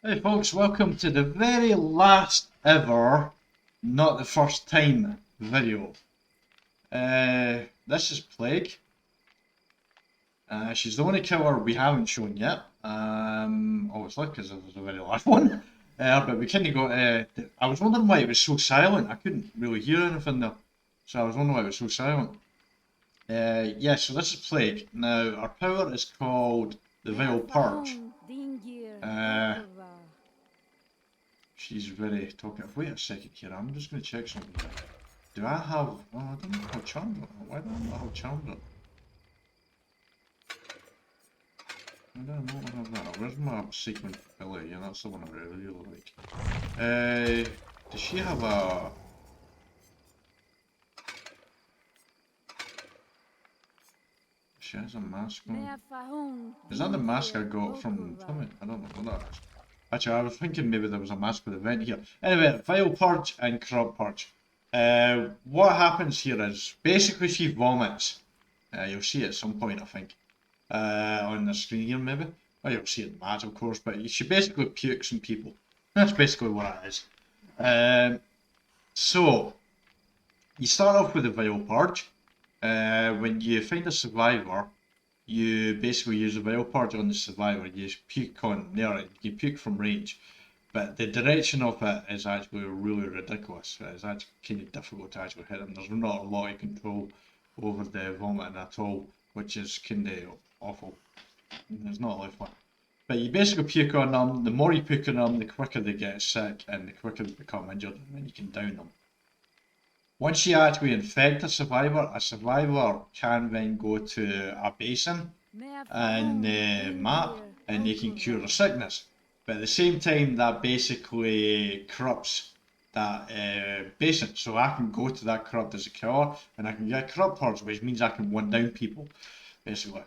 Hey folks, welcome to the very last ever, not the first time video. This is Plague. She's the only killer we haven't shown yet. Obviously, because it was the very last one. But we kind of got. I was wondering why it was so silent. I couldn't really hear anything there. So I was wondering why it was so silent. Yeah, so this is Plague. Now, our power is called the Vile Purge. Uh, She's very talkative. Wait a second here, I'm just going to check something. Do I have... Oh, I don't know how charmed. Why do I not have charmed? I don't know what I have that. Where's my sequence ability? Yeah, that's the one I really like. Does she have a... She has a mask on. Is that the mask I got from something? I don't know what that is. Actually, I was thinking maybe there was a mask with a vent here. Anyway, Vile Purge and Corrupt Purge. What happens here is, basically she vomits. You'll see it at some point, I think. On the screen here, maybe. Well, you'll see it in the match, of course, but she basically pukes on people. That's basically what it is. So, you start off with the Vile Purge. When you find a survivor, you basically use a Vile Purge on the survivor. You puke on there, you puke from range. But the direction of it is actually really ridiculous. It's actually kind of difficult to actually hit them. There's not a lot of control over the vomiting at all, which is kind of awful. It's not a lot of fun. But you basically puke on them. The more you puke on them, the quicker they get sick and the quicker they become injured, and then you can down them. Once you actually infect a survivor can then go to a basin and map, and they can cure the sickness. But at the same time, that basically corrupts that basin. So I can go to that corrupt as a killer, and I can get corrupt purge, which means I can one down people, basically.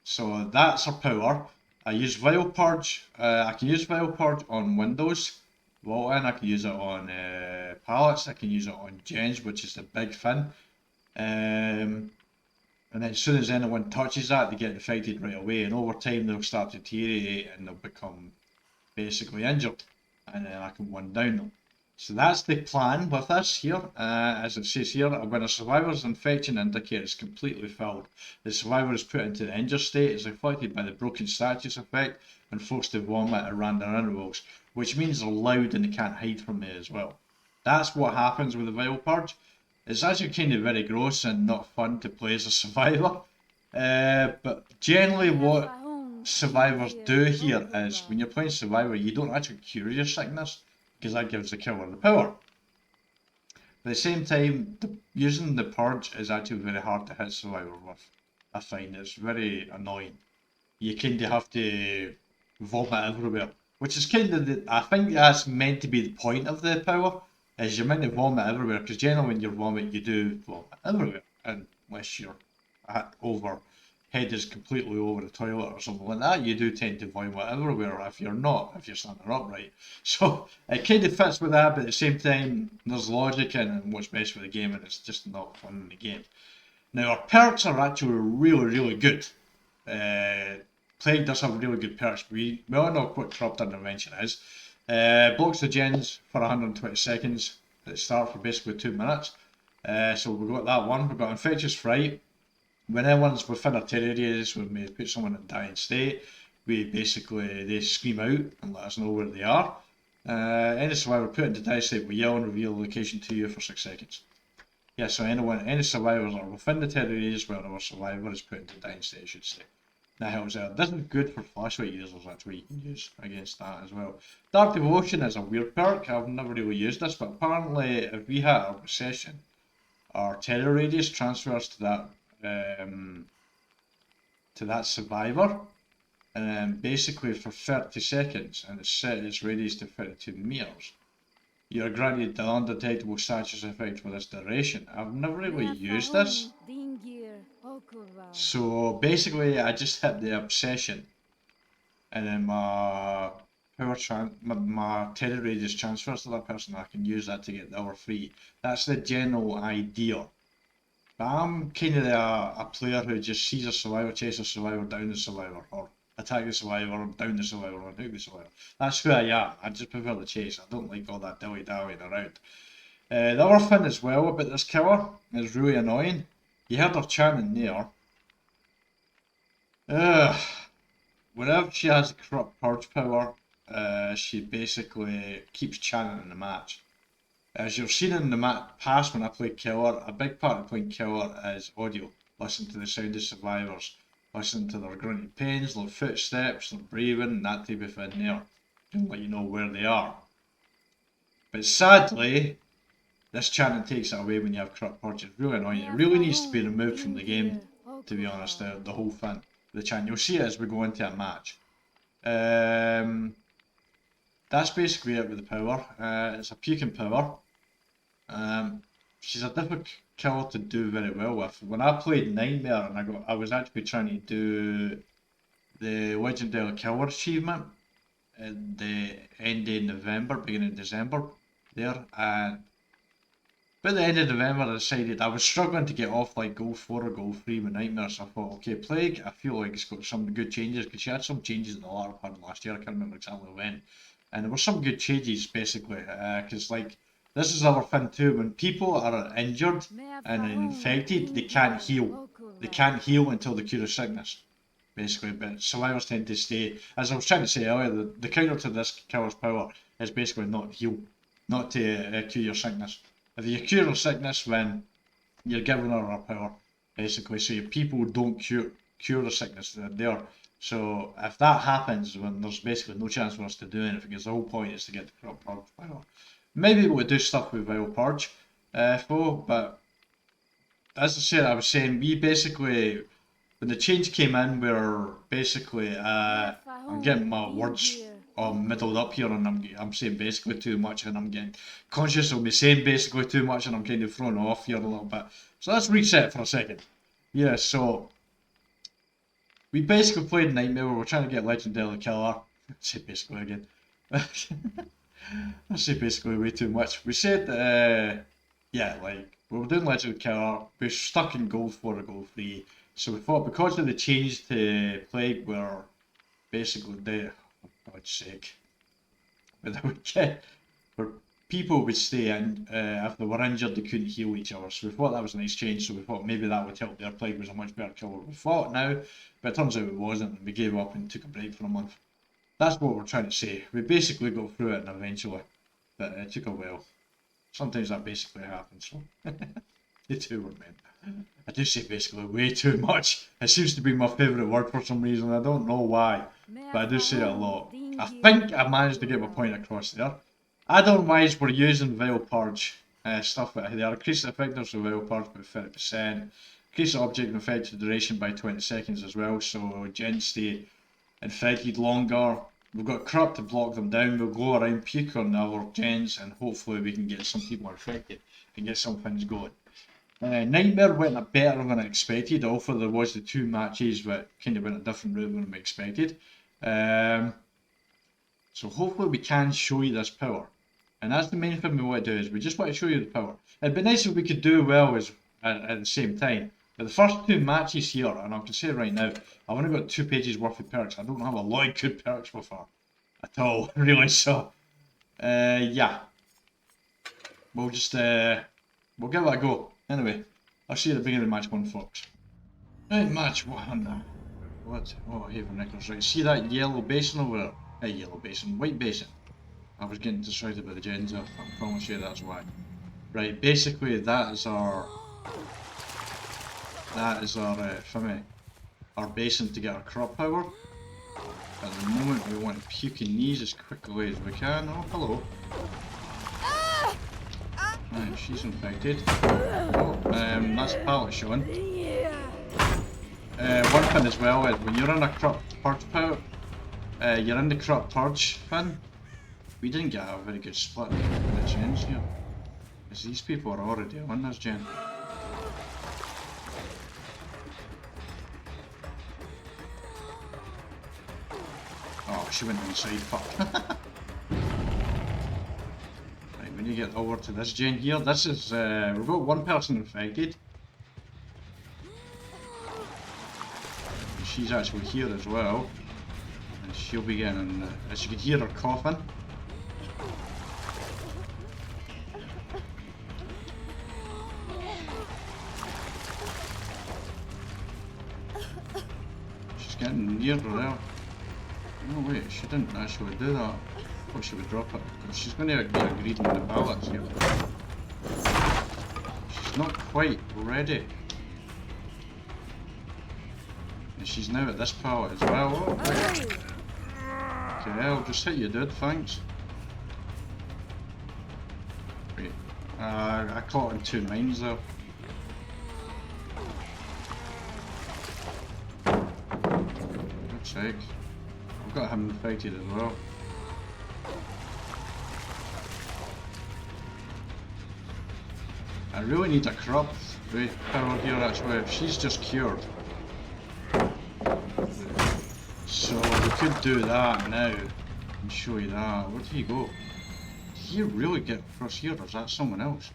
So that's her power. I use Vile Purge. I can use Vile Purge on Windows. Vault-in, I can use it on pallets, I can use it on gens, which is the big fin. And then as soon as anyone touches that, they get infected right away, and over time they'll start to deteriorate and they'll become basically injured, and then I can one down them. So that's the plan with this here. As it says here, when a survivor's infection indicator is completely filled, the survivor is put into the injured state, is afflicted by the broken status effect, and forced to vomit at random intervals, which means they're loud and they can't hide from me as well. That's what happens with the Vile Purge. It's actually kind of very gross and not fun to play as a survivor. But generally what survivors do here is, when you're playing survivor, you don't actually cure your sickness, because that gives the killer the power. But at the same time, using the purge is actually very hard to hit survivor with. I find it's very annoying. You kind of have to vomit everywhere, which is kind of I think that's meant to be the point of the power, is you're meant to vomit everywhere, because generally when you vomit, you do vomit everywhere, unless you're over head is completely over the toilet or something like that, you do tend to vomit everywhere if you're not, if you're standing upright. So it kind of fits with that, but at the same time, there's logic in what's best for the game, and it's just not fun in the game. Now, our perks are actually really, really good. Plague does have really good perks. We all know what Corrupt Intervention is. Blocks the gens for 120 seconds at the start for basically 2 minutes. So we've got that one. We've got Infectious Fright. When anyone's within our territories, when we put someone in dying state, they scream out and let us know where they are. Any survivor put into dying state will yell and reveal the location to you for 6 seconds. Yeah, so any survivors are within the territories where our survivor is put into dying state, I should say. That helps out. This is good for flashlight users, actually, you can use against that as well. Dark Devotion is a weird perk. I've never really used this, but apparently if we hit our possession, our terror radius transfers to that survivor, and then basically for 30 seconds, and it's set its radius to 32 meters. You are granted the undetectable status effect for this duration. I've never really used this. So basically I just hit the obsession, and then my terror radius transfers to that person, and I can use that to get the other free. That's the general idea. But I'm kind of a player who just sees a survivor, chases a survivor, down the survivor, or attack the survivor, down the survivor, or nuke the survivor. That's who I am. I just prefer the chase. I don't like all that dilly-dallying around. The other thing as well about this killer is really annoying. You heard her chanting there. Whenever she has the corrupt purge power, she basically keeps chanting in the match. As you've seen in the past when I played killer, a big part of playing killer is audio. Listen to the sound of survivors. Listen to their grunting pains, their footsteps, their breathing, that type of thing there. To let you know where they are. But sadly, this chanting takes it away when you have corrupt purge. It's really annoying. It really needs to be removed from the game, to be honest, the whole thing. The chant. You'll see it as we go into a match. That's basically it with the power. It's a puking power. She's a difficult killer to do very well with. When I played Nightmare and I was actually trying to do the Legendary Killer achievement at the end of November, beginning of December there, and by the end of November I decided I was struggling to get off like goal 4 or goal 3 with Nightmare, so I thought, okay, Plague, I feel like it's got some good changes, because she had some changes in the latter part of last year, I can't remember exactly when, and there were some good changes basically, because like, this is our thing too, when people are injured and infected, they can't heal. They can't heal until they cure a sickness, basically, but survivors tend to stay. As I was trying to say earlier, the counter to this killer's power is basically not heal, not to cure your sickness. If you cure a sickness, then you're giving her a power, basically, so your people don't cure the sickness, they're there. So if that happens, then there's basically no chance for us to do anything, because the whole point is to get the corrupt purge power. Maybe we'll do stuff with Vile Purge, but as I was saying, we basically, when the change came in, we're basically, I'm getting my words all middled up here, and I'm saying basically too much, and I'm getting conscious of me saying basically too much, and I'm kind of thrown off here a little bit. So let's reset for a second. Yeah, so we basically played Nightmare, we were trying to get Legendary Killer. Say basically again. I say basically way too much. We said, yeah, like, we were doing Legendary Killer, we were stuck in goal 4 or goal 3, so we thought because of the change to Plague, we're basically there, for God's sake, where people would stay in, if they were injured they couldn't heal each other, so we thought that was a nice change, so we thought maybe that would help. Their Plague was a much better killer we thought now, but it turns out it wasn't, and we gave up and took a break for a month. That's what we're trying to say. We basically got through it and eventually, but it took a while. Sometimes that basically happens, so the two were meant. I do say basically way too much. It seems to be my favourite word for some reason. I don't know why, but I do say it a lot. I think I managed to get my point across there. Add-on-wise, we're using Vile Purge stuff that they increase the effectiveness of Vile Purge by 30%, increase the object infected duration by 20 seconds as well, so gens stay infected longer. We've got corrupt to block them down. We'll go around, puke on our gens, and hopefully we can get some people infected and get some things going. Nightmare went a better than I expected, although there was the 2 matches that kind of went a different route than we expected. So hopefully we can show you this power. And that's the main thing we want to do, is we just want to show you the power. It'd be nice if we could do well at the same time. But the first 2 matches here, and I can say right now, I've only got 2 pages worth of perks. I don't have a lot of good perks with her at all, really. So, yeah, we'll just we'll give it a go. Anyway, I'll see you at the beginning of match 1, folks. Right, match 1. What? Oh, Haven Nichols. Right, see that yellow basin over there? Yellow basin, white basin. I was getting distracted by the gens. I promise you that's why. Right, basically that is our our basin to get our crop power. At the moment we want to puke in these as quickly as we can. Oh, hello. Right, she's infected. Oh, that's a pallet showing. One thing as well is when you're in a crop purge power, you're in the crop purge thing. We didn't get a very good split with the gens here, because these people are already on this gen. Oh, she went inside, fuck. Right, when you get over to this gen here, this is, we've got 1 person infected. And she's actually here as well. she'll be getting, as you can hear her coughing. She's getting near there. No wait, she didn't actually do that. I thought she would drop it. She's going to get agreed on the ballots here. She's not quite ready. And she's now at this pallet as well. Oh, right. Okay, I'll just hit you, dude, thanks. Wait, I caught in 2 mines there. Good check. I've got him infected as well. I really need a corrupt power here actually, if she's just cured. So we could do that now and show you that. Where did he go? Did he really get across here or is that someone else?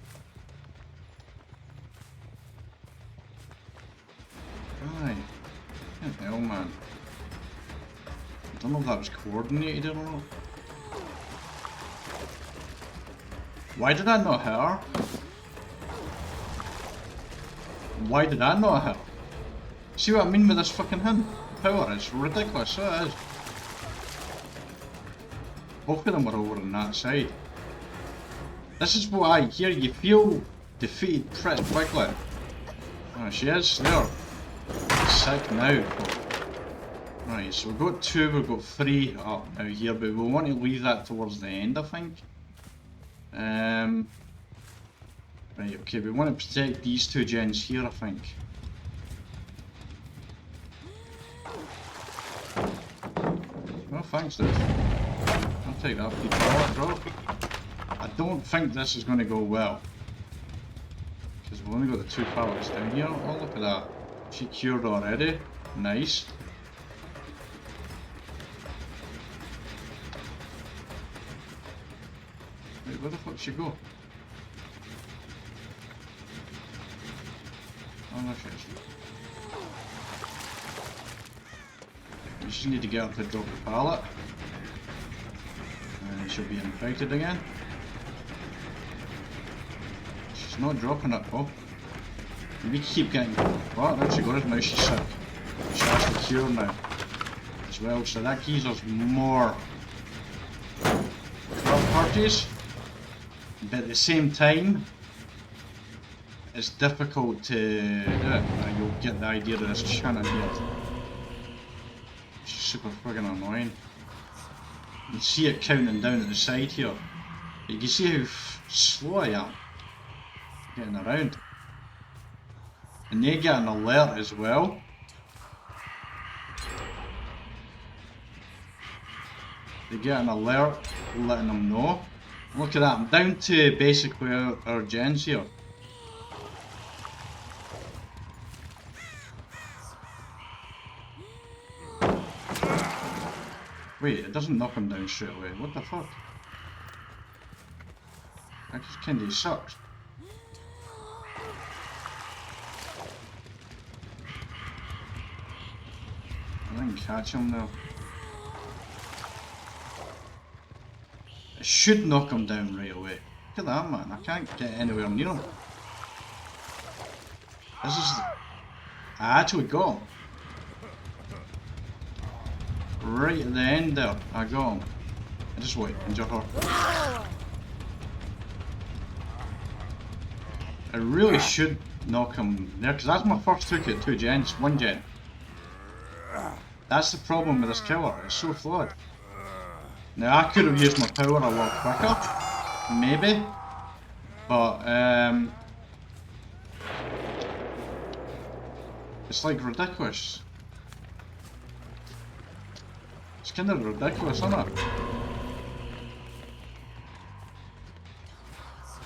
Right. What the hell, man? I don't know if that was coordinated or not. Why did I not hit her? Why did I not hit? See what I mean with this fucking hand? Power is ridiculous, so it is. Both of them are over on that side. This is what I hear, you feel defeated pretty quickly. Oh, she is there. Sick now. Right, so we've got 2, we've got 3 up now here, but we'll want to leave that towards the end, I think. Right, okay, we want to protect these 2 gens here, I think. Oh, thanks, dude. I'll take that big pallet drop. I don't think this is going to go well. Because we've only got the 2 pallets down here. Oh, look at that. She cured already. Nice. Wait, where the fuck did she go? Oh, no, she is. We just need to get her to drop the pallet. And she'll be infected again. She's not dropping it, though. We keep getting... What? There she goes, now she's sick. She has to cure now. As well, so that gives us more corrupt parties. But at the same time, it's difficult to do it. You'll get the idea of this chanting here. She's super friggin' annoying. You can see it counting down at the side here. You can see how slow I am getting around. And they get an alert as well. They get an alert letting them know. Look at that, I'm down to basically our gens here. Wait, it doesn't knock him down straight away. What the fuck? That just kinda sucks. I didn't catch him though. It should knock him down right away. Look at that, man. I can't get anywhere near him. This is... I actually got him. Right at the end there, I got him. I just wait, injure her. I really should knock him there, because that's my first hook at 2 gens, 1 gen. That's the problem with this killer, it's so flawed. Now I could have used my power a lot quicker, maybe, but it's like ridiculous. It's kind of ridiculous, isn't it?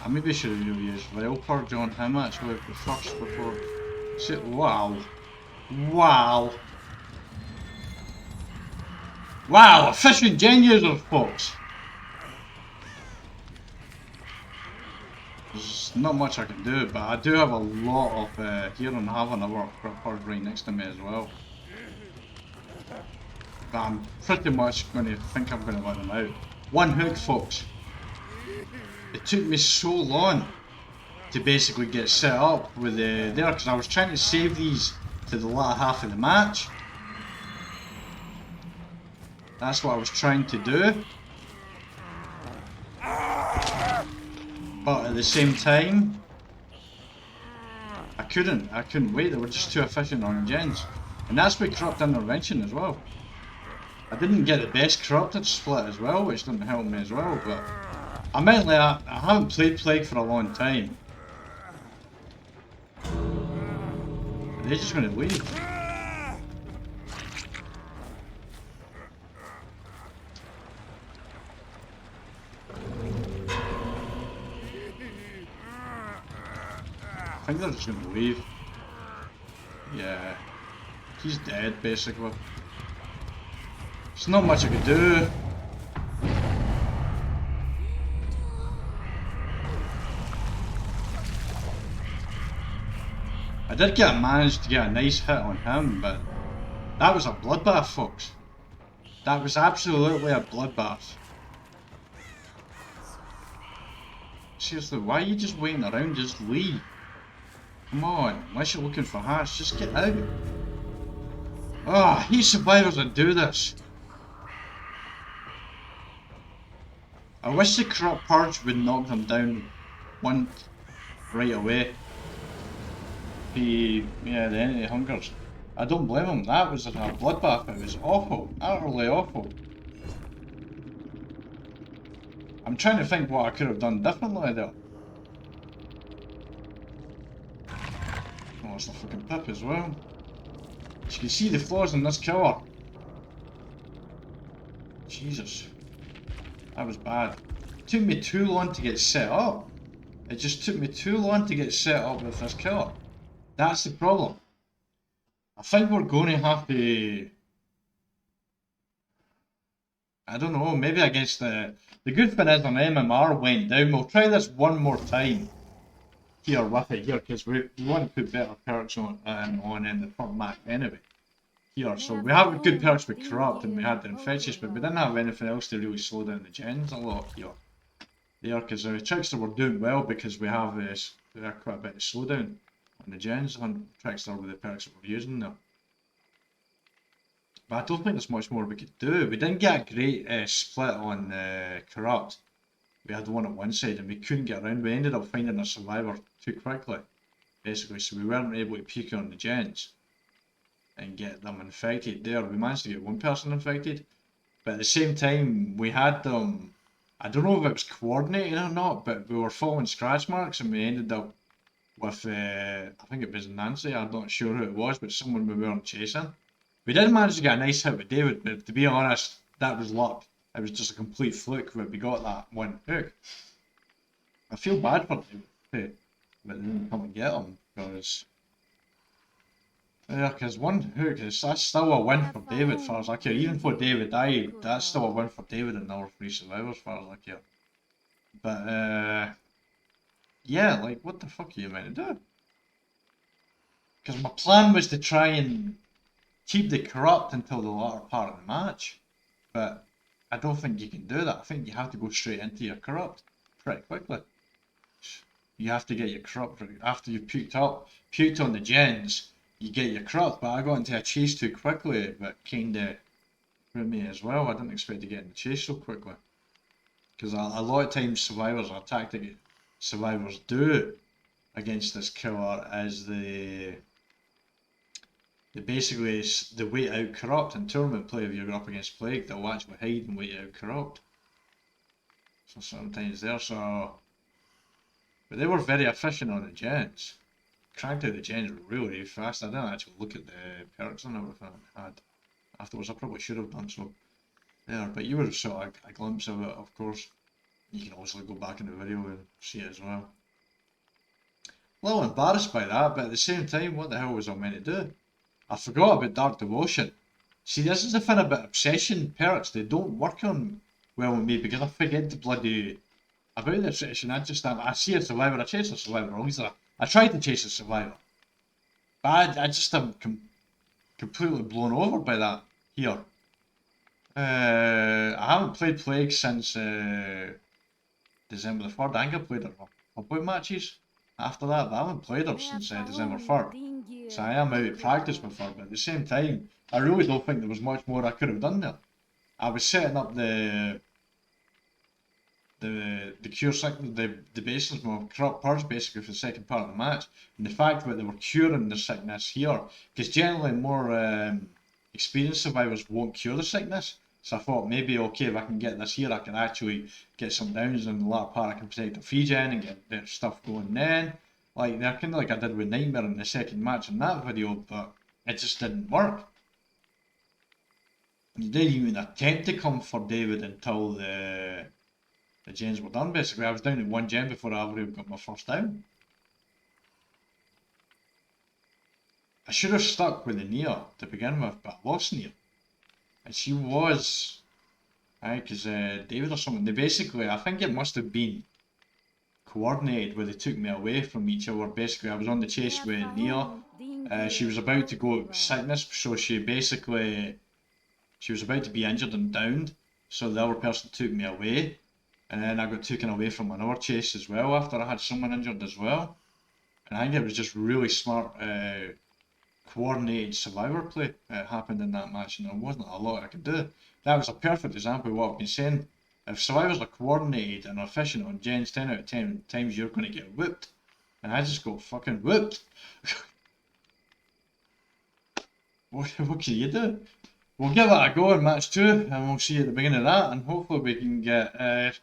I maybe should have used Vile Purge on him actually first before. See, wow. Wow. Wow, efficient gen users, folks. There's not much I can do, but I do have a lot of here and have another Purge right next to me as well. but I'm pretty much going to think I'm going to let them out. One hook, folks. It took me so long to basically get set up with there, because I was trying to save these to the latter half of the match. That's what I was trying to do. But at the same time, I couldn't wait. They were just too efficient on gens. And that's with corrupt intervention as well. I didn't get the best corrupted split as well, which didn't help me as well, but admittedly I haven't played Plague for a long time. They're just gonna leave. I think they're just gonna leave. Yeah. He's dead, basically. There's not much I could do. I did manage to get a nice hit on him, but that was a bloodbath, folks. That was absolutely a bloodbath. Seriously, why are you just waiting around? Just leave. Come on, unless you're looking for hearts, just get out. Ah, I hate survivors that do this. I wish the corrupt purge would knock them down once right away. Yeah, the entity hungers. I don't blame him, that was a bloodbath, it was awful, utterly awful. I'm trying to think what I could have done differently there. Oh, it's a fucking pip as well. You can see the flaws in this killer. Jesus. That was bad. It took me too long to get set up. It just took me too long to get set up with this killer. That's the problem. I think we're going to have to... I don't know, maybe against the good thing is an MMR went down. We'll try this one more time here with it here, because we want to put better perks on in the front map anyway. Here, so we have good perks with corrupt and we had the infectious, but we didn't have anything else to really slow down the gens a lot here. There, because the Trickster were doing well because we have quite a bit of slowdown on the gens on Trickster with the perks that we're using there. But I don't think there's much more we could do. We didn't get a great split on corrupt. We had one at one side and we couldn't get around. We ended up finding a survivor too quickly, basically, so we weren't able to peek on the gens and get them infected there. We managed to get one person infected, but at the same time we had them, I don't know if it was coordinated or not, but we were following scratch marks and we ended up with, I think it was Nancy, I'm not sure who it was, but someone we weren't chasing. We did manage to get a nice hit with David, but to be honest, that was luck. It was just a complete fluke that we got that one hook. I feel bad for David, but they didn't come and get him, because... Yeah, because one hook, that's still a win for David as far as I care. Even for David died, that's still a win for David and our 3 survivors as far as I care. But, yeah, like, what the fuck are you meant to do? Because my plan was to try and keep the corrupt until the latter part of the match. But I don't think you can do that. I think you have to go straight into your corrupt pretty quickly. You have to get your corrupt after you've puked on the gens. You get your corrupt, but I got into a chase too quickly, but kinda threw me as well. I didn't expect to get in the chase so quickly. Because a lot of times survivors, a tactic survivors do against this killer is they basically wait out corrupt. In tournament play, if you're up against Plague, they'll actually hide and wait out corrupt. So sometimes but they were very efficient on the gens. Cranked out the gens really fast. I didn't actually look at the perks and everything I had afterwards. I probably should have done so there, but you would have saw a glimpse of it, of course. You can also go back in the video and see it as well. A little embarrassed by that, but at the same time, what the hell was I meant to do? I forgot about Dark Devotion. See, this is the thing about obsession perks. They don't work on well with me because I forget the bloody about the obsession. I see a survivor, I chase a survivor, or at least I try to chase a survivor. But I just am completely blown over by that here. I haven't played Plague since December the 3rd. I think I played her for a couple of matches after that, but I haven't played her since December 3rd. So I am out of practice with her, but at the same time, I really don't think there was much more I could have done there. I was setting up the cure the basis of corrupt purge basically for the second part of the match, and the fact that they were curing the sickness here, because generally more experienced survivors won't cure the sickness. So I thought maybe okay, if I can get this here, I can actually get some downs in the latter part. I can protect the free gen and get their stuff going then. Like kind of like I did with Nightmare in the second match in that video, but it just didn't work. You didn't even attempt to come for David until the gens were done basically. I was down to 1 gen before I ever got my first down. I should have stuck with the Nia to begin with, but I lost Nia. And she was, because David or something, they basically, I think it must have been coordinated where they took me away from each other. Basically, I was on the chase with Nia. She was about to go sickness, so she was about to be injured and downed, so the other person took me away. And then I got taken away from another chase as well after I had someone injured as well. And I think it was just really smart coordinated survivor play happened in that match, and there wasn't a lot I could do. That was a perfect example of what I've been saying. If survivors are coordinated and efficient on gens, 10 out of 10 times you're going to get whooped. And I just got fucking whooped. What can you do? We'll give it a go in match 2, and we'll see at the beginning of that, and hopefully we can get a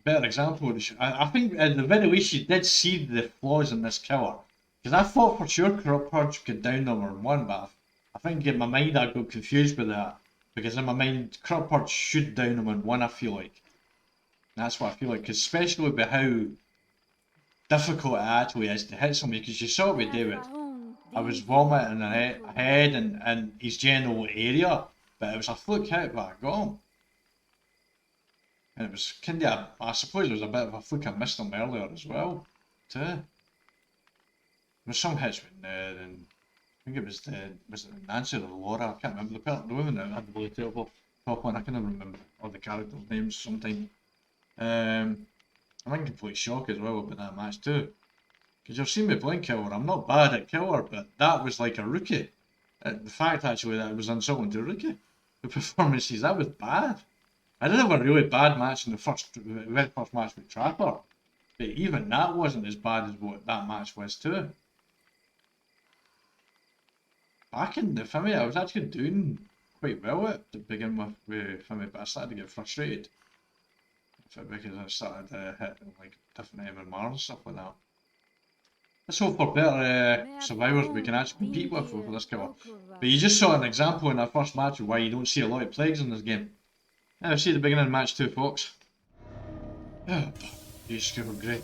better example of this. I think at the very least you did see the flaws in this killer. Because I thought for sure Corrupt Purge could down number 1, but I think in my mind I got confused with that. Because in my mind, Corrupt Purge should down them in 1, I feel like. And that's what I feel like, because especially with how difficult it actually is to hit somebody, because you saw it with David. I was vomiting ahead in his general area, but it was a fluke hit that I got him. And it was kind of, I suppose it was a bit of a fluke I missed him earlier as well, too. There were some hits when, I think it was Nancy or Laura, I can't remember, the woman that had the really terrible top one, I can't even remember all the characters' names sometimes. I'm in complete shock as well about that match too. Because you've seen me playing Killer, I'm not bad at Killer, but that was like a rookie. The fact actually that it was insulting to a rookie. The performances, that was bad. I did have a really bad match in the very first match with Trapper, but even that wasn't as bad as what that match was too. Back in the Fimmy, I was actually doing quite well at to begin with Fimmy, but I started to get frustrated because I started hitting like different MMRs and stuff like that. Let's hope for better survivors we can actually compete with for this cover. But you just saw an example in that first match of why you don't see a lot of plagues in this game. Yeah, we'll see the beginning of match 2, folks. Yeah, you scored great.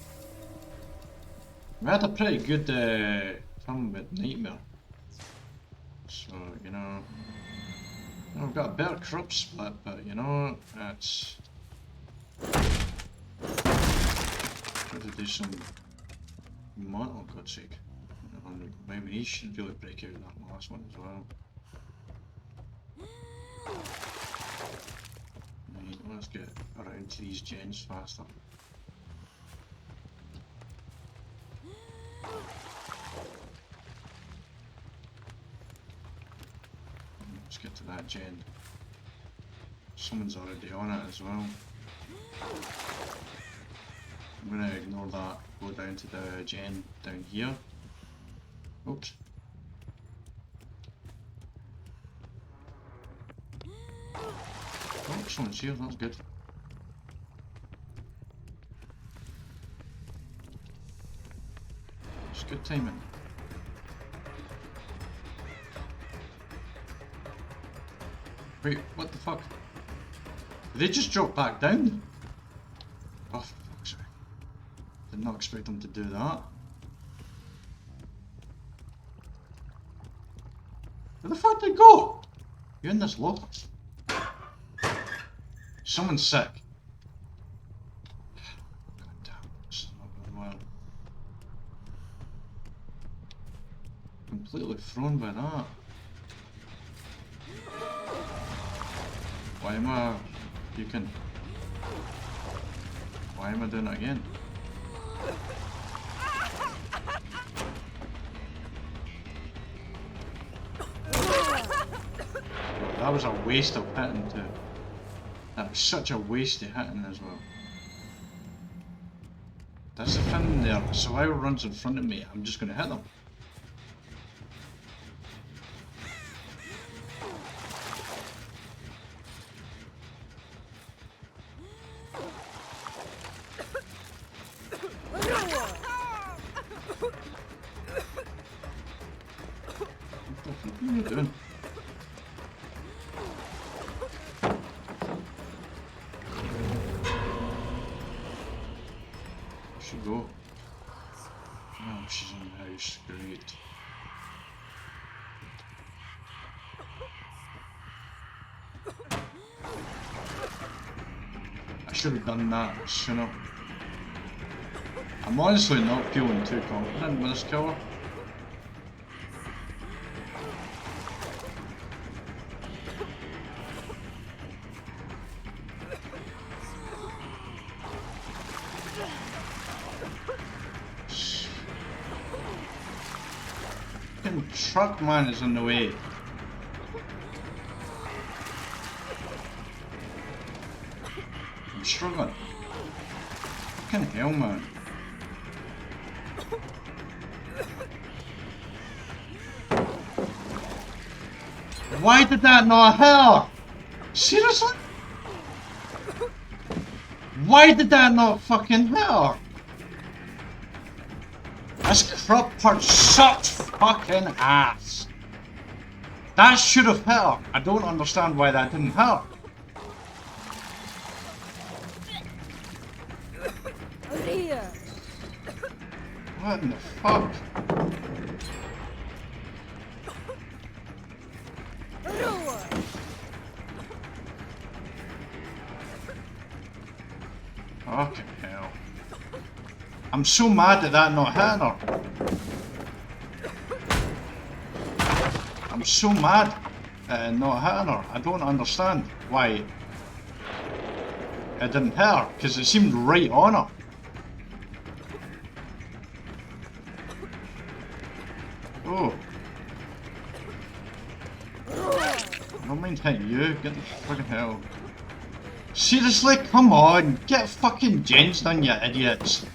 We had a pretty good turn with Nightmare. So, you know, we've got a better corrupt split, but you know, it's try to do some oh God's sake. Maybe he should really break out that last one as well. Right, let's get around to these gens faster. Let's get to that gen. Someone's already on it as well. I'm gonna ignore that, go down to the gen down here. Oops. Oh, someone's here, that's good. It's good timing. Wait, what the fuck? Did they just drop back down? Oh, for fuck's sake. Did not expect them to do that. Where the fuck did they go? You're in this locker. Someone's sick. God damn, this is not going well. Completely thrown by that. Why am I... You can... Why am I doing it again? That was a waste of hitting too. That was such a waste of hitting as well. That's the thing there. If survivor runs in front of me, I'm just going to hit them. What are you doing? Should go. Oh, she's in the house. Great. I should have done that sooner. I'm honestly not feeling too confident with this killer. Fucking truck man is in the way. I'm struggling. Fucking hell, man. Why did that not hit? Seriously? Why did that not fucking hit? This crop part sucks fucking ass. That should have hit her. I don't understand why that didn't hit her. What in the fuck? Fucking hell. I'm so mad at that not hitting her. I'm so mad at not hitting her. I don't understand why it didn't hit her, because it seemed right on her. Oh. I don't mind hitting you, get the fucking hell. Seriously, come on, get fucking gens done, you idiots.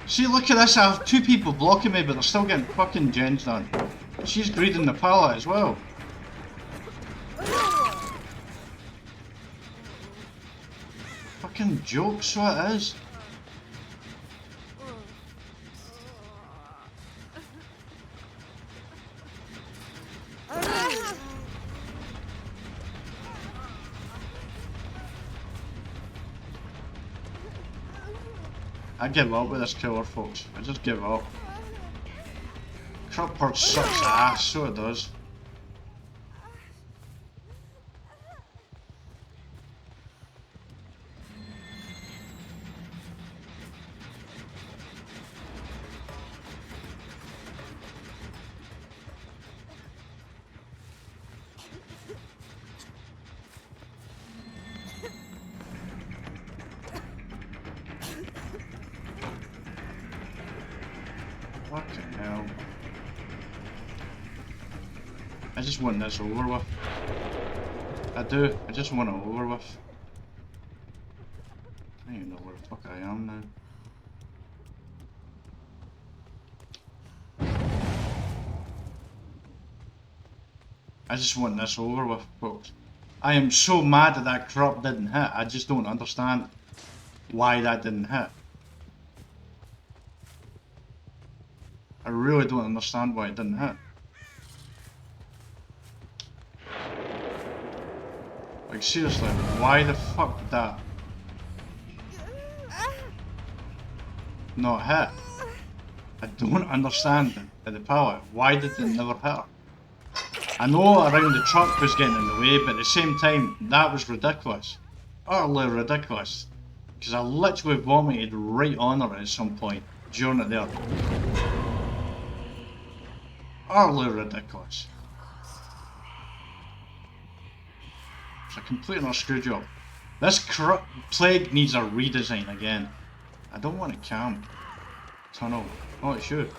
See, look at this, I have two people blocking me, but they're still getting fucking gens done. She's greeding the pallet as well. Fucking jokes, what it is. I give up with this killer, folks. I just give up. Crop part sucks ass, so it does. Fucking hell. I just want this over with. I do. I just want it over with. I don't even know where the fuck I am now. I just want this over with, folks. I am so mad that that crop didn't hit. I just don't understand why that didn't hit. I really don't understand why it didn't hit. Like seriously, why the fuck did that not hit? I don't understand the pallet. Why did it never hit her? I know around the truck was getting in the way, but at the same time, that was ridiculous. Utterly ridiculous. Because I literally vomited right on her at some point during it there. Utterly ridiculous. It's a complete and utter screw job. This plague needs a redesign again. I don't want a camp tunnel. Oh, it should.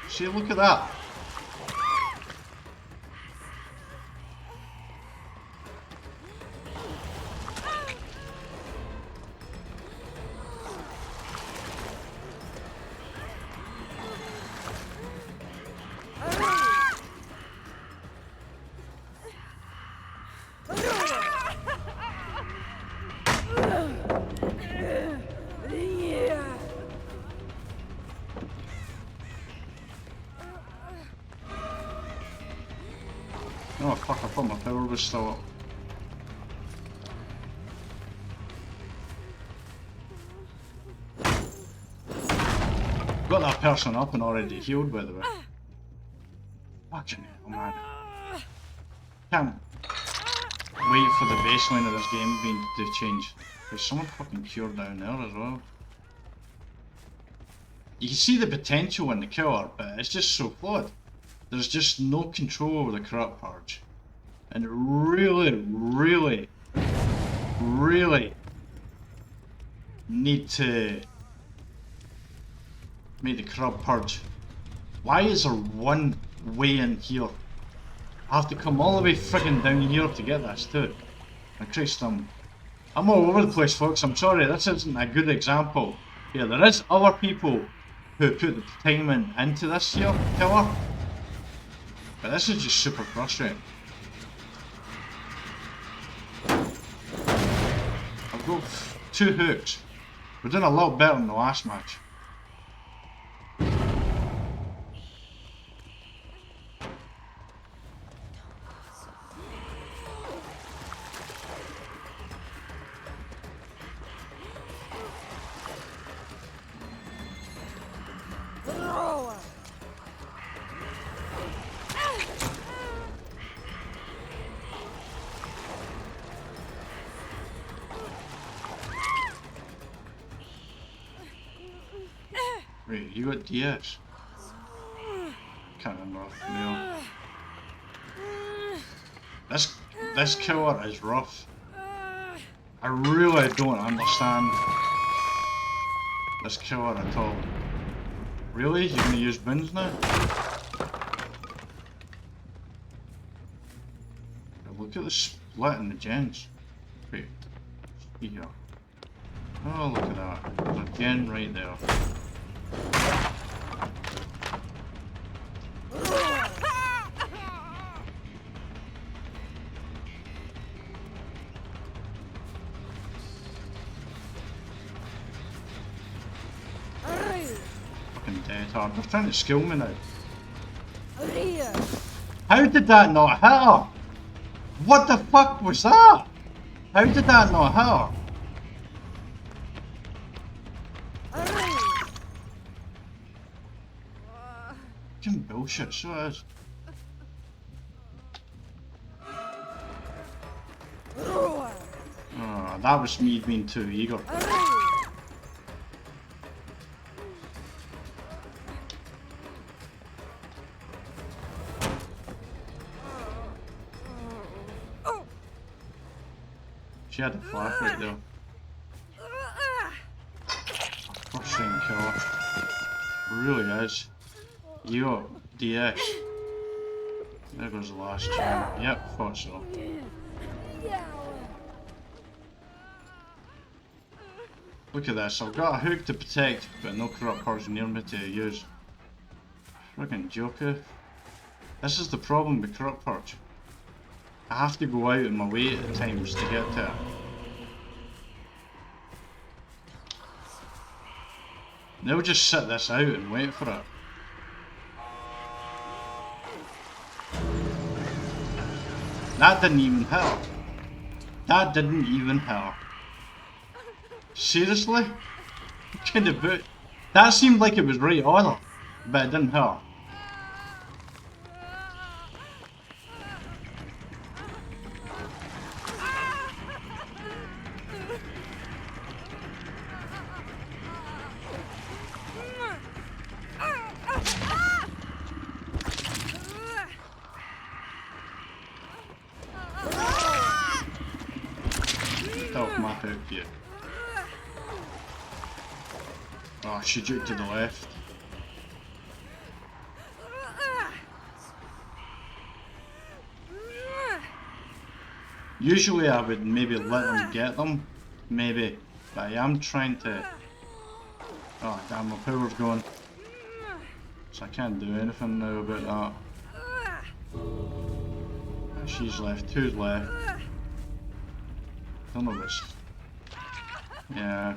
See, look at that. Oh fuck, I thought my power was still up. Got that person up and already healed, by the way. Fucking hell, man. Can't wait for the baseline of this game to change. There's someone fucking cured down there as well. You can see the potential in the killer, but it's just so flawed. There's just no control over the corrupt purge. And really need to make the corrupt purge. Why is there one way in here? I have to come all the way friggin' down here to get this too. And Christ, I'm all over the place, folks. I'm sorry, this isn't a good example. Yeah, there is other people who put the time into this here killer. But this is just super frustrating. I've got 2 hooks. We're doing a lot better than the last match. Wait, you got DS? Can't remember. No. This killer is rough. I really don't understand this killer at all. Really? You're gonna use bins now? Look at the split in the gens. Wait. Here. Oh, look at that. There's a gen right there. Fucking dead hard. They're trying to skill me now. How did that not hit her? What the fuck was that? How did that not hit her? Fucking bullshit, so it is. Oh, that was me being too eager. She had a flash right there. Frustrating killer. Really is. Yo, DX. There goes the last gen. Yep, thought so. Look at this, I've got a hook to protect, but no corrupt person near me to use. Friggin' joker. This is the problem with corrupt purge. I have to go out of my way at times to get to it. They'll just sit this out and wait for it. That didn't even hit her. That didn't even hit her. Seriously? What kind of boot? That seemed like it was right on her, but it didn't hit her. Get off map out here. Oh, she juked to the left. Usually I would maybe let them get them, maybe, but I am trying to... Oh damn, my power's gone. So I can't do anything now about that. She's left, who's left? Don't know which. Yeah.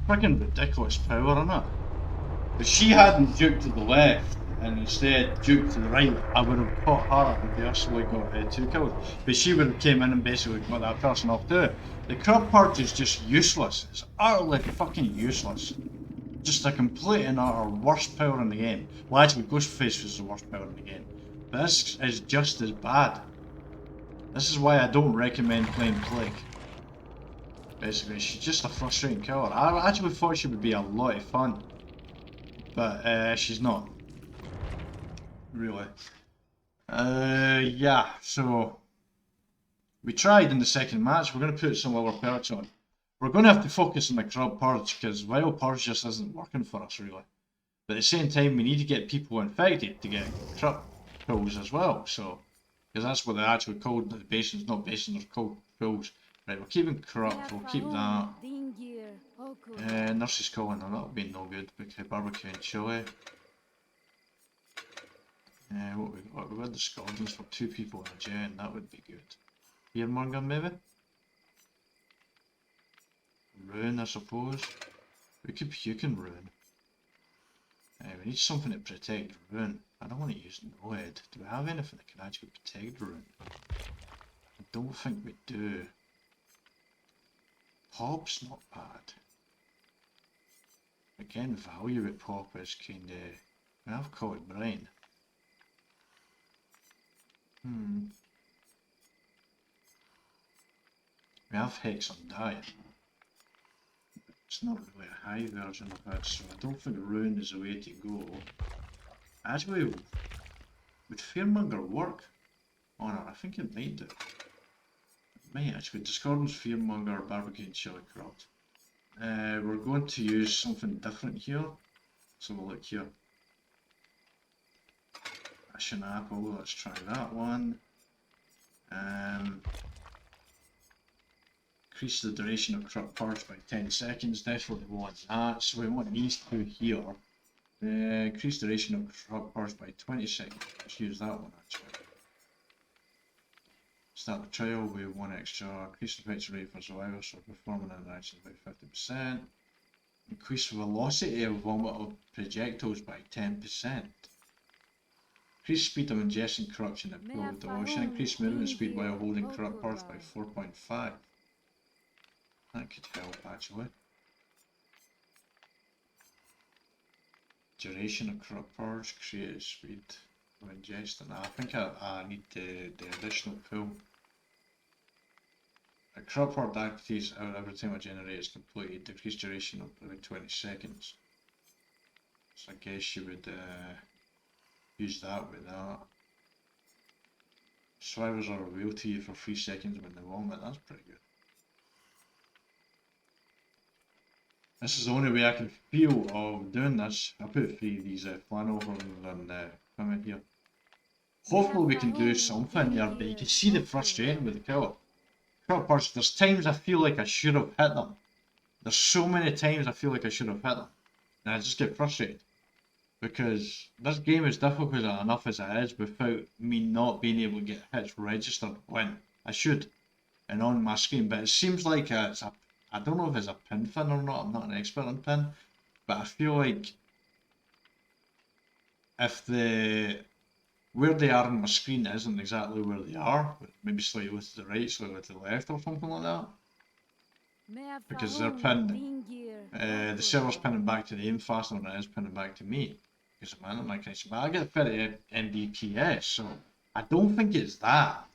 Fucking ridiculous power, innit? If she hadn't juked to the left and instead juked to the right, I would have caught her and personally got 2 kills. But she would have came in and basically got that person off too. The crab purge is just useless. It's utterly fucking useless. Just a complete and utter worst power in the game. Well, actually, Ghostface was the worst power in the game. But this is just as bad. This is why I don't recommend playing Plague. Basically, she's just a frustrating killer. I actually thought she would be a lot of fun. But she's not. Really. Yeah, so we tried in the second match. We're going to put some other perks on. We're going to have to focus on the crab purge because viral purge just isn't working for us really. But at the same time, we need to get people infected to get crab pills as well. So, because that's what they're actually called. The basins, not basins, they're called pills. Right, we're keeping corrupt. We'll keep that. Nurse's calling. No, that'll be no good because barbecue and chili. What we got? We got the skeletons for 2 people in a gen. That would be good. Fearmonger maybe? Ruin, I suppose. We could puke and ruin. We need something to protect ruin. I don't want to use no-head. Do we have anything that can actually protect ruin? I don't think we do. Pop's not bad. Again, value with pop is kind of... We have caught brain. We have Hex on Diet. It's not really a high version of it, so I don't think Ruin is the way to go. Actually, would Fearmonger work on it? I think it might do. It might actually. Discordance, Fearmonger, Barbecue and Chili Crowd. We're going to use something different here. So we'll look here. Ashen Apple, let's try that one. Increase the duration of crop purge by 10 seconds, definitely want that. So we want these 2 here. Increase duration of crop purge by 20 seconds. Let's use that one actually. Start the trial, we have 1 extra. Increase the effective rate for survivors, so performing interactions by 50%. Increase the velocity of volatile projectiles by 10%. Increase speed of ingesting corruption at pool with devotion. Increase movement speed while holding corrupt purge by 4.5. That could help actually. Duration of corrupt purge, creative speed of ingesting. I think I need the additional pool. A corrupt purge activates out every time a generator is completed. Decrease duration of about 20 seconds. So I guess you would use that with that. Survivors are revealed to you for 3 seconds when they vomit. That's pretty good. This is the only way I can feel of doing this. I put 3 of these flannel rather than come in here. Hopefully we can do something there, but you can see the frustration with the killer. Crop purge, there's times I feel like I should have hit them. There's so many times I feel like I should have hit them. And I just get frustrated. Because this game is difficult enough as it is without me not being able to get hits registered when I should. And on my screen. But it seems like it's a... I don't know if it's a pin thing or not, I'm not an expert on pin, but I feel like if where they are on my screen isn't exactly where they are, maybe slightly to the right, slightly to the left or something like that, because they're pinning, the server's pinning back to the aim faster than it is pinning back to me, because of my internet connection, but I get 30 Mbps, so I don't think it's that.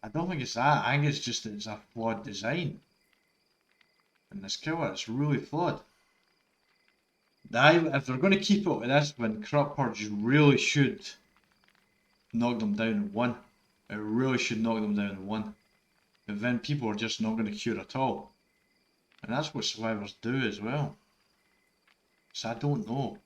I think it's just that it's a flawed design. And this killer, it's really flawed. If they're going to keep it with this, when crop purge really should knock them down in one. It really should knock them down in one. But then people are just not going to cure at all. And that's what survivors do as well. So I don't know.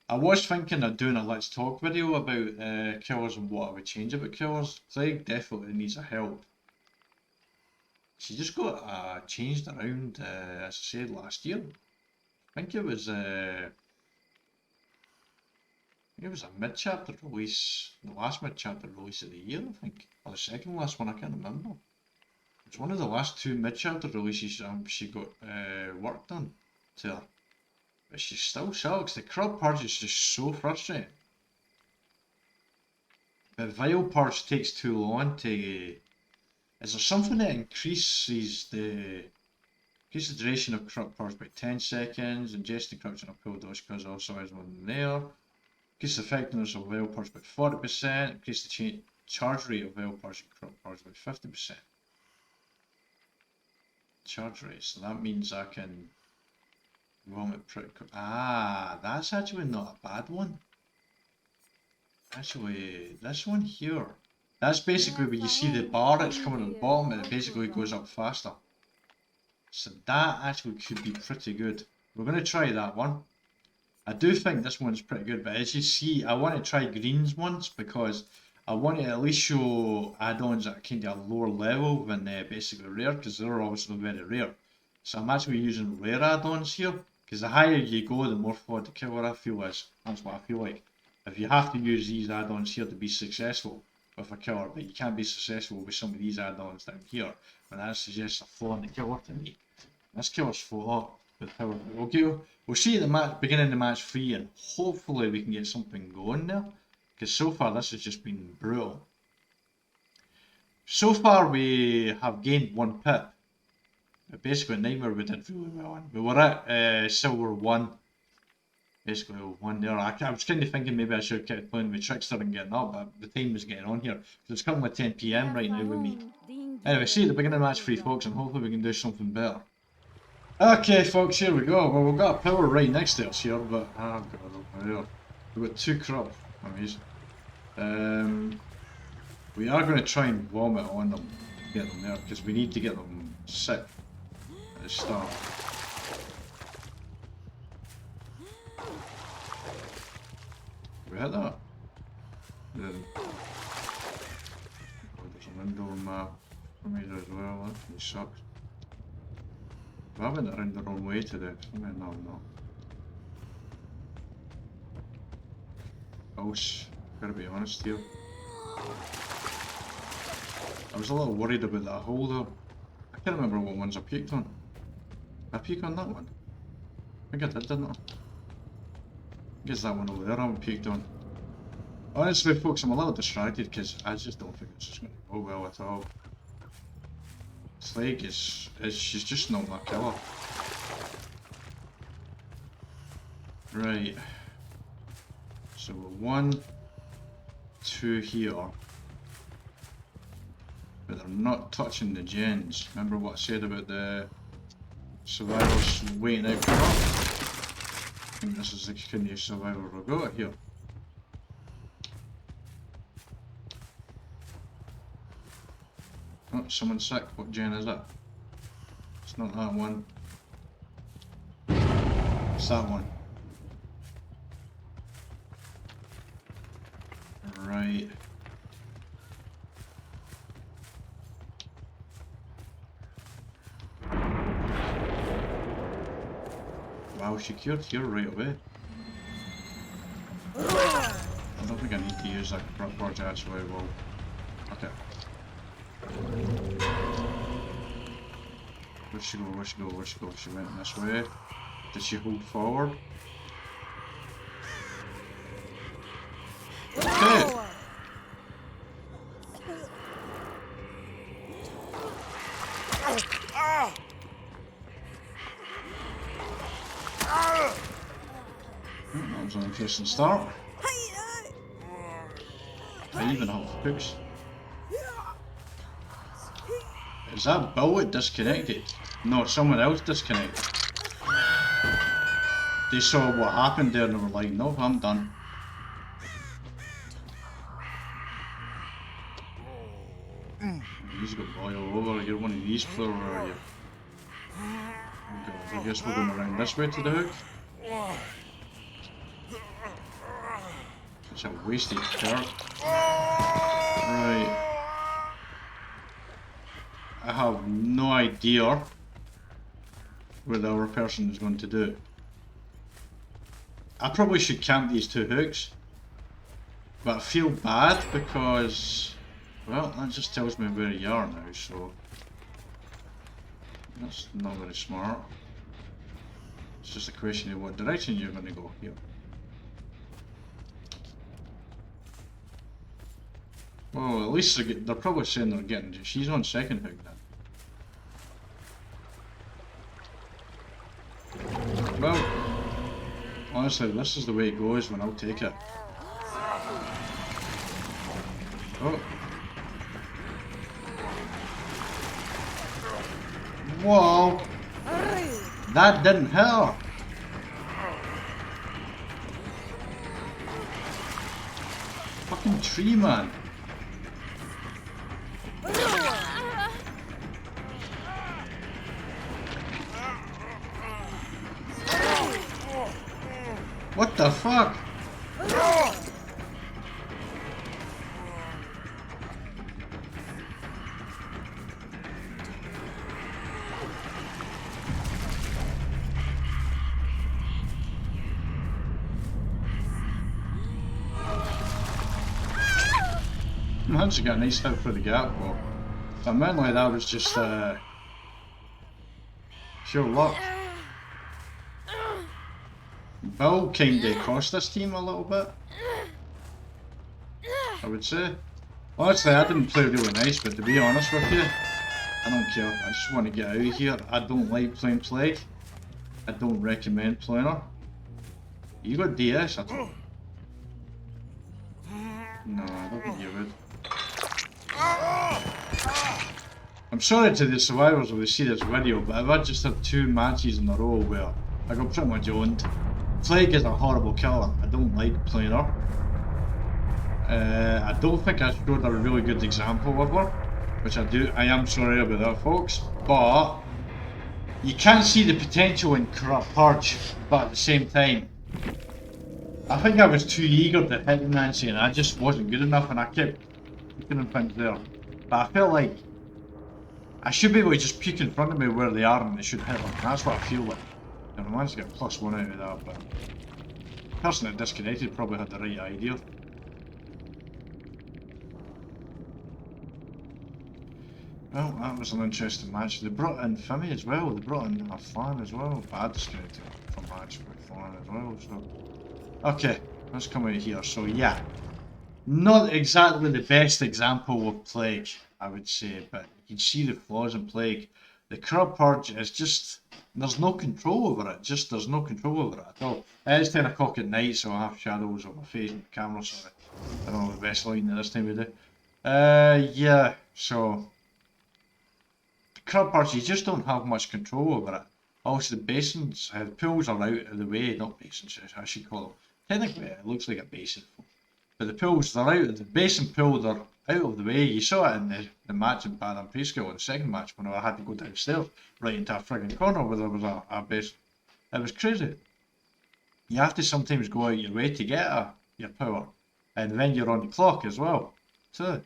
I was thinking of doing a let's talk video about killers and what I would change about killers. Plague definitely needs a help. She just got changed around, as I said, last year. I think it was a mid-chapter release, the last mid-chapter release of the year, I think, or the second last one, I can't remember. It's one of the last two mid-chapter releases she got work done to her. But she still sucks. The Corrupt Purge is just so frustrating. But Vile Purge takes too long to... Is there something that increases the duration of Corrupt Purge by 10 seconds? Ingesting corruption of pill dose because also has one there. Increase the effectiveness of Vile Purge by 40%. Increase the charge rate of Vile Purge and Corrupt Purge by 50%. Charge rate, so that means I can vomit pretty quick. Ah, that's actually not a bad one. Actually, this one here. That's basically when you see the bar that's coming at the bottom, and it basically goes up faster. So that actually could be pretty good. We're going to try that one. I do think this one's pretty good, but as you see, I want to try greens once because I want to at least show add-ons at kind of a lower level than basically rare, because they're obviously very rare. So I'm actually using rare add-ons here, because the higher you go, the more fun the killer I feel is. That's what I feel like. If you have to use these add-ons here to be successful with a killer, but you can't be successful with some of these add-ons down here, and that suggests a flaw in the killer to me. This killer's flaw with power. We'll see at the beginning of the match 3, and hopefully we can get something going there. Because so far this has just been brutal. So far we have gained 1 pip. Basically Nightmare we did really well on. We were at silver 1. Basically 1 there. I was kind of thinking maybe I should have kept playing with Trickster and getting up, but the time was getting on here. So it's currently 10 PM right now with me. Anyway, see you at the beginning of match 3 folks, and hopefully we can do something better. Okay folks, here we go. Well, we've got a pillar right next to us here, but oh god, over there. We've got 2 corrupt. Amazing. We are going to try and vomit on them to get them there, because we need to get them sick at the start. Did we hit that? We didn't. Oh, there's an indoor map for me as well, that really sucks. I went around the wrong way today. No. Gotta be honest here. I was a little worried about that hole though. I can't remember what ones I peeked on. Did I peek on that one? I think I did, didn't I? I guess that one over there I haven't peeked on. Honestly folks, I'm a little distracted because I just don't think this is going to go well at all. It's like she's just not that killer. Right. So we're 1, 2 here. But they're not touching the gens. Remember what I said about the survivors waiting out for us? I think this is the kind of survivor we've got here. Oh, someone's sick. What gen is that? It's not that one. It's that one. Right. Wow, she cured here right away. I don't think I need to use that Corrupt Purge actually, well. Okay. Where'd she go? She went this way. Did she hold forward? Okay! That was an interesting start. I even have hooks. Is that bullet disconnected? No, someone else disconnected. They saw what happened there and they were like, no, I'm done. He's got boy all over. You're one of these floor, are you? Oh God, I guess we're going around this way to the hook. It's a wasted turret. Right. I have no idea what the other person is going to do. I probably should camp these two hooks, but I feel bad because, well, that just tells me where you are now, so that's not very smart. It's just a question of what direction you're going to go here. Well, at least they're probably saying they're getting. She's on second hook then. Well, honestly, this is the way it goes when I'll take it. Oh. Whoa! That didn't hit her! Fucking tree, man! What the fuck? Man, she got a nice hit for the gap, but fundamentally that was just pure luck. Bill kinda cost this team a little bit, I would say. Honestly, I didn't play really nice, but to be honest with you, I don't care. I just want to get out of here. I don't like playing Plague. I don't recommend playing her. You got DS? I don't. No, I don't think you would. I'm sorry to the survivors if they see this video, but I've just had 2 matches in a row where I got pretty much owned. Plague is a horrible killer. I don't like playing her. I don't think I showed a really good example of her, which I am sorry about that, folks, but you can see the potential in Corrupt Purge, but at the same time, I think I was too eager to hit Nancy and I just wasn't good enough and I kept puking things there. But I felt like I should be able to just puke in front of me where they are and they should hit them. That's what I feel like. And I managed to get +1 out of that, but the person that disconnected probably had the right idea. Well, that was an interesting match. They brought in Fimmy as well. They brought in a fan as well. But I disconnected from match with fan as well. So, okay, let's come out here. So yeah, not exactly the best example of Plague, I would say, but you can see the flaws in Plague. The Corrupt Purge is just, there's no control over it. Just there's no control over it at all. It's 10 o'clock at night, so I have shadows on my face and the camera. Sorry, I don't know the best line at this time of day. Yeah. So. Corrupt Purge, you just don't have much control over it. Also, the basins, the pools are out of the way, not basins, I should call them. Technically, it looks like a basin. But the pools, they're out, the basin pool, they're out of the way. You saw it in the match in Padam Preschool, in the second match, when I had to go downstairs, right into a frigging corner where there was a basin. It was crazy. You have to sometimes go out your way to get your power. And then you're on the clock as well, too.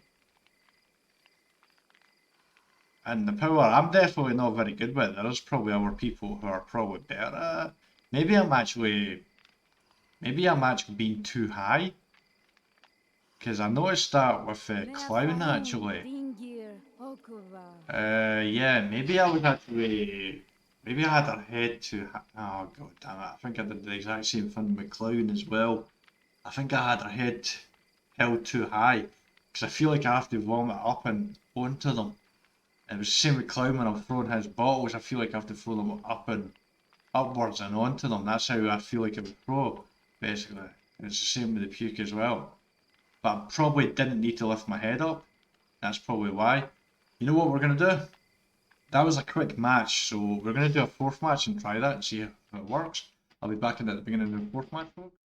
And the power, I'm definitely not very good with. There is probably other people who are probably better at it. Maybe I'm actually being too high. Because I noticed that with Clown actually. Yeah, maybe I would actually, maybe I had her head too high. Oh god damn it, I think I did the exact same thing with Clown as well. I think I had her head held too high. Because I feel like I have to vomit up and onto them. It was the same with Clown when I'm throwing his bottles. I feel like I have to throw them up and upwards and onto them. That's how I feel like it would throw, basically. And it's the same with the puke as well. But I probably didn't need to lift my head up. That's probably why. You know what we're going to do? That was a quick match, so we're going to do a 4th match and try that and see how it works. I'll be back in at the beginning of the 4th match, folks.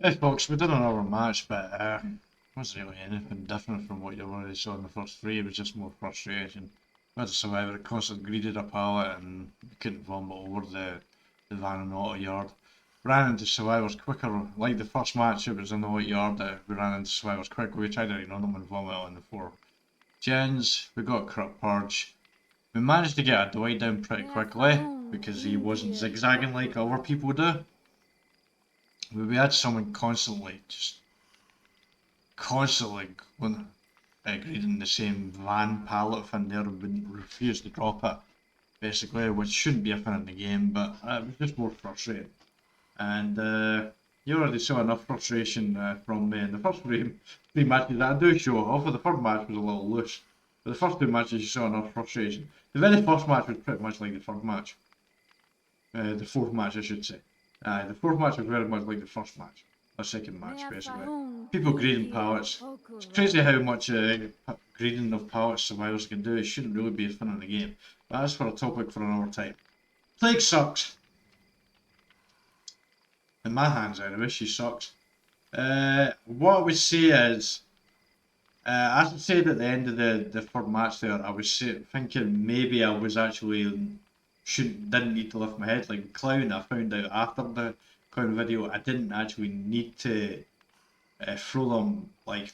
Yes, folks, we did another match, but Wasn't really anything different from what you already saw in the first three. It was just more frustration. We had a survivor that constantly greeted a pallet and we couldn't vomit over the van and auto yard. Ran into survivors quicker. Like the first match, it was in the auto yard. We ran into survivors quicker. We tried to ignore them and vomit on the floor. Gens, we got Corrupt Purge. We managed to get a Dwight down pretty quickly because he wasn't zigzagging like other people do. But we had someone constantly going, greeting the same van pallet fin there and wouldn't refuse to drop it, basically, which shouldn't be a thing in the game, but it was just more frustrating. And you already saw enough frustration from me in the first three matches that I do show off. The third match was a little loose, but the first two matches you saw enough frustration. The very first match was pretty much like the third match. The fourth match, I should say. The fourth match was very much like the first match. Or second match, basically. People grading pallets. It's crazy how much grading of pallets survivors can do. It shouldn't really be a fun in the game. But that's for a topic for another time. Plague sucks. In my hands, anyway, she sucks. What I would say is, as I said at the end of the third match there, I was thinking maybe I was actually didn't need to lift my head like clown. I found out after the clown video I didn't actually need to throw them like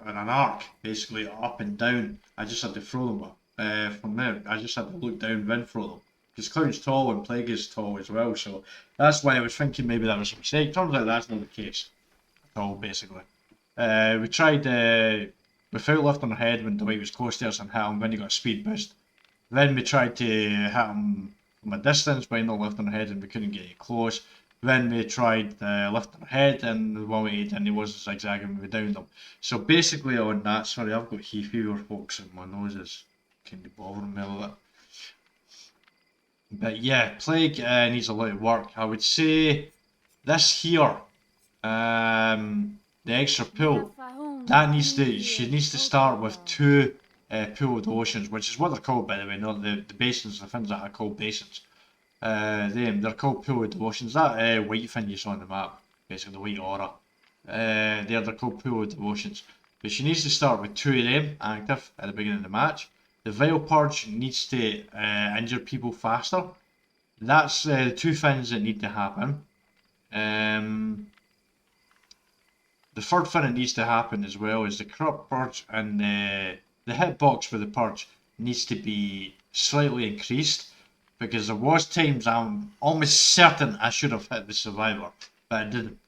in an arc, basically up and down. I just had to throw them from there. I just had to look down then throw them. Because clown's tall and plague is tall as well, so that's why I was thinking maybe that was a mistake. Turns out that's not the case at all, basically. We tried without lifting our head when Dwight was close to us and hit him when he got a speed boost. Then we tried to hit him from a distance by not lifting our head and we couldn't get it close. Then we tried lifting our head and when we did and he wasn't zigzagging when we downed him. So basically on that, sorry I've got hay fever folks and my nose is kind of bothering me a little bit. But yeah, Plague needs a lot of work. I would say this here, the extra pull, she needs to start with two pool of the oceans, which is what they're called by the way, not the basins, the things that are called basins. They're called pool of devotions. That white thing you saw on the map, basically the white aura, they're called pool of devotions. But she needs to start with two of them active at the beginning of the match. The Vile Purge needs to injure people faster. That's the two things that need to happen. The third thing that needs to happen as well is the Corrupt Purge and the hitbox for the Purge needs to be slightly increased. Because there was times I'm almost certain I should have hit the survivor, but I didn't.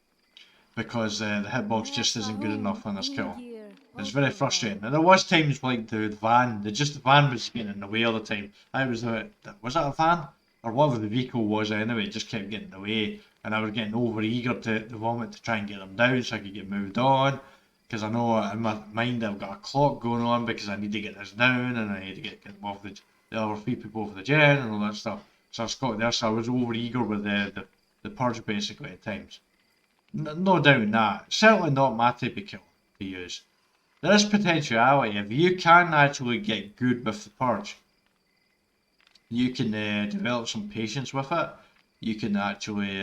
Because the hitbox just isn't good enough on this kill. It's very frustrating. And there was times like the van, the van was getting in the way all the time. Was that a van? Or whatever the vehicle was anyway, it just kept getting in the way. And I was getting over eager to vomit to try and get them down so I could get moved on. Because I know in my mind I've got a clock going on because I need to get this down and I need to get them off the other three people off the gen and all that stuff. So I was got there, so I was over eager with the purge basically at times. No doubt in that. Certainly not my type of kill to use. There is potentiality. If you can actually get good with the purge, you can develop some patience with it. You can actually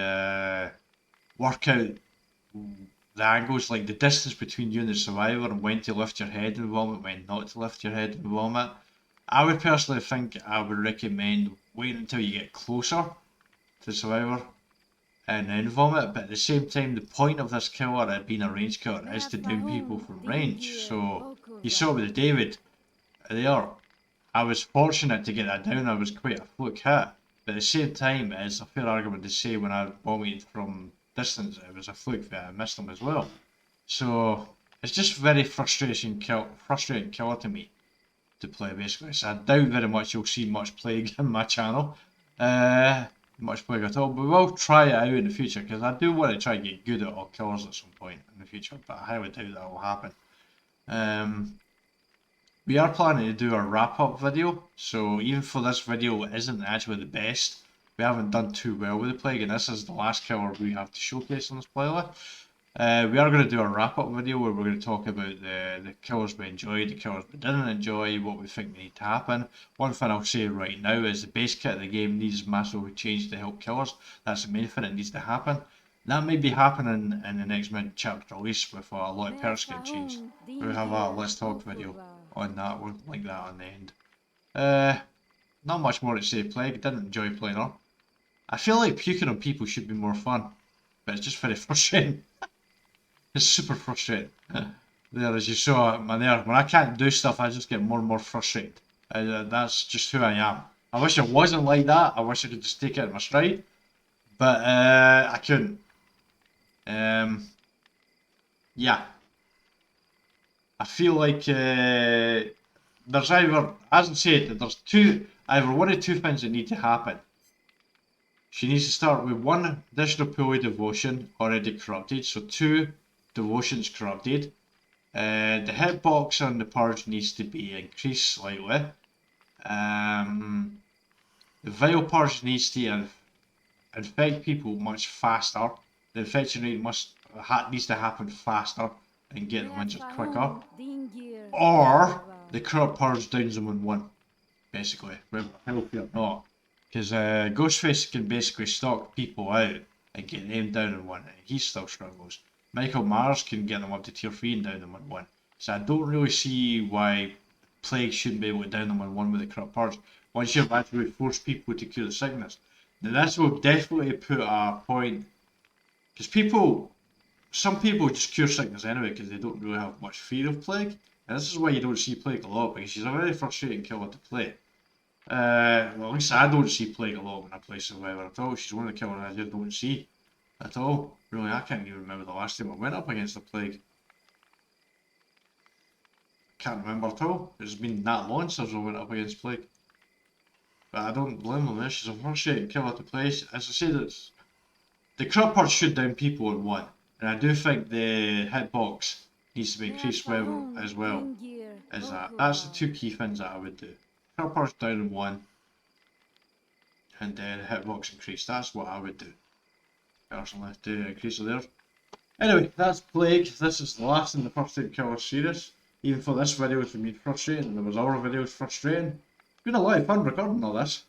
work out the angles, like the distance between you and the survivor and when to lift your head and vomit, when not to lift your head and vomit. I would personally think I would recommend waiting until you get closer to the survivor and then vomit, but at the same time the point of this killer, it being a range killer, is to down people from range. So you saw with the David there, I was fortunate to get that down. I was quite a fluke hit, but at the same time it's a fair argument to say when I vomited from distance it was a fluke that I missed him as well. So it's just very frustrating killer to me to play basically. So I doubt very much you'll see much Plague in my channel. Much Plague at all, but we'll try it out in the future because I do want to try and get good at all killers at some point in the future, but I highly doubt that will happen. We are planning to do a wrap-up video, so even for this video it isn't actually the best. We haven't done too well with the Plague, and this is the last killer we have to showcase on this playlist. We are going to do a wrap-up video where we're going to talk about the killers we enjoyed, the killers we didn't enjoy, what we think need to happen. One thing I'll say right now is the base kit of the game needs massively change to help killers. That's the main thing that needs to happen. That may be happening in the next mid-chapter release with a lot of perks getting changed. We have a Let's Talk video on that, we'll link that on the end. Not much more to say. Plague, didn't enjoy playing her. I feel like puking on people should be more fun, but it's just very frustrating. It's super frustrating. There, as you saw, man, there, when I can't do stuff, I just get more and more frustrated. That's just who I am. I wish it wasn't like that. I wish I could just take it in my stride, but I couldn't. Yeah, I feel like there's either, as I said, there's either one of two things that need to happen. She needs to start with one additional pool of devotion already corrupted, so 2 devotions corrupted. The hitbox on the purge needs to be increased slightly. The vial purge needs to infect people much faster. The infection rate needs to happen faster and get them injured quicker. Or the corrupt purge downs them on 1, basically, whether healthy or not. Because Ghostface can basically stalk people out and get them down on 1, and he still struggles. Michael Myers can get them up to tier 3 and down them on 1. So I don't really see why Plague shouldn't be able to down them on 1 with the corrupt purge. Once you've actually forced people to cure the sickness. Now this will definitely put a point, because some people just cure sickness anyway because they don't really have much fear of Plague. And this is why you don't see Plague a lot, because she's a very frustrating killer to play. Well, at least I don't see Plague a lot when I play Survivor at all. She's one of the killers I just don't see at all. Really, I can't even remember the last time I went up against the Plague. Can't remember at all. It's been that long since I went up against Plague. But I don't blame them. She's a frustrating killer to play. As I said, the corrupt purge should down people on 1. And I do think the hitbox needs to be increased as well as that. That's the 2 key things that I would do. Corrupt purge down on 1, and then hitbox increase. That's what I would do, personally, to increase it there. Anyway, that's Plague. This is the last in the first time killer series. Even for this video, it's been frustrating, and there was other videos frustrating. It's been a lot of fun recording all this.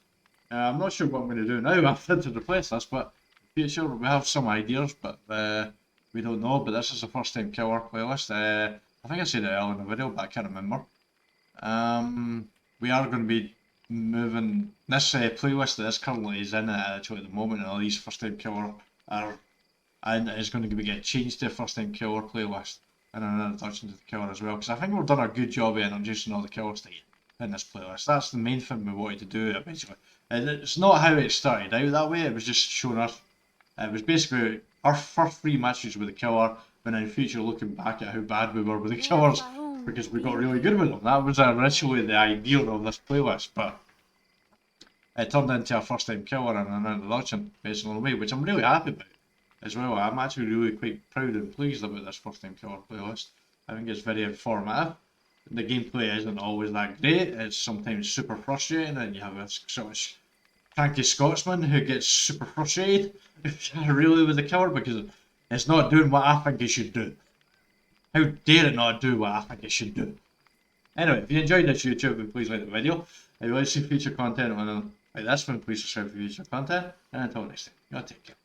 I'm not sure what I'm going to do now after to replace this, but in the future we have some ideas, but we don't know. But this is the first time killer playlist. I think I said it earlier in the video, but I can't remember. We are going to be moving this playlist that this currently is in actually at the moment, and all these first time killer is going to get changed to a first time killer playlist and an introduction to the killer as well, because I think we've done a good job of introducing all the killers to you in this playlist. That's the main thing we wanted to do basically. And it's not how it started out that way, it was just showing us, it was basically our first 3 matches with the killer, but in the future looking back at how bad we were with the killers, because we got really good with them. That was originally the idea of this playlist, but it turned into a first time killer and an introduction, basically, in a way, which I'm really happy about as well. I'm actually really quite proud and pleased about this first time killer playlist. I think it's very informative. The gameplay isn't always that great, it's sometimes super frustrating, and you have a sort of cranky Scotsman who gets super frustrated really with the killer because it's not doing what I think it should do. How dare it not do what I think it should do? Anyway, if you enjoyed this YouTube, please like the video. If you like to see future content on like this one, please subscribe for future content. And until next time, you take care.